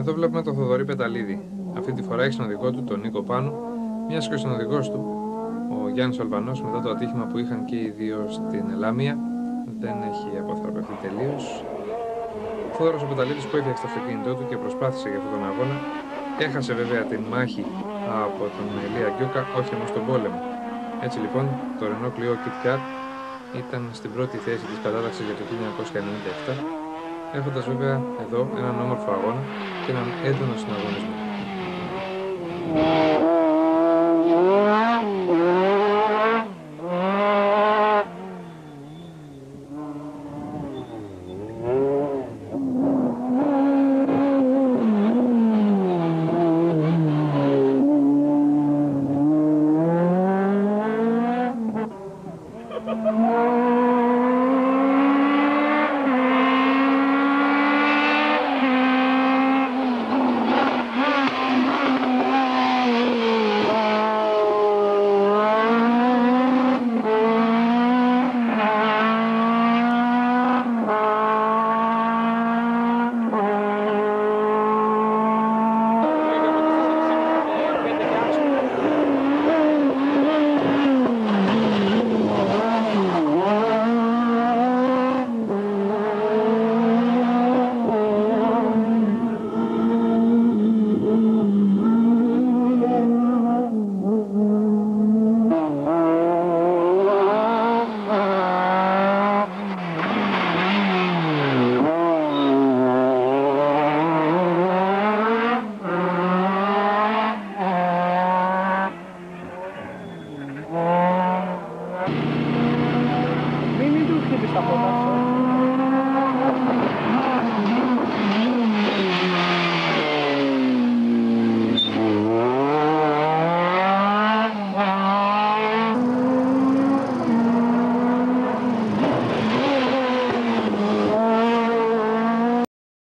Εδώ βλέπουμε τον Θοδωρή Πεταλίδη. Αυτή τη φορά έχει στον οδηγό του τον Νίκο Πάνου, μιας και ο συνοδηγός του, ο Γιάννης Αλβανός, μετά το ατύχημα που είχαν και οι δύο στην Ελάμια, δεν έχει αποθαρρυνθεί τελείως. Ο Θόδωρος ο Πεταλίδης που έφτιαξε το αυτοκίνητό του και προσπάθησε για αυτόν τον αγώνα, έχασε βέβαια την μάχη από τον Ηλία Γκιόκα, όχι όμως τον πόλεμο. Έτσι λοιπόν το Renault Clio Kit Kat ήταν στην πρώτη θέση της κατάταξης για το 1997, έχοντας βέβαια εδώ έναν όμορφο αγώνα και έναν έντονο συναγωνισμό.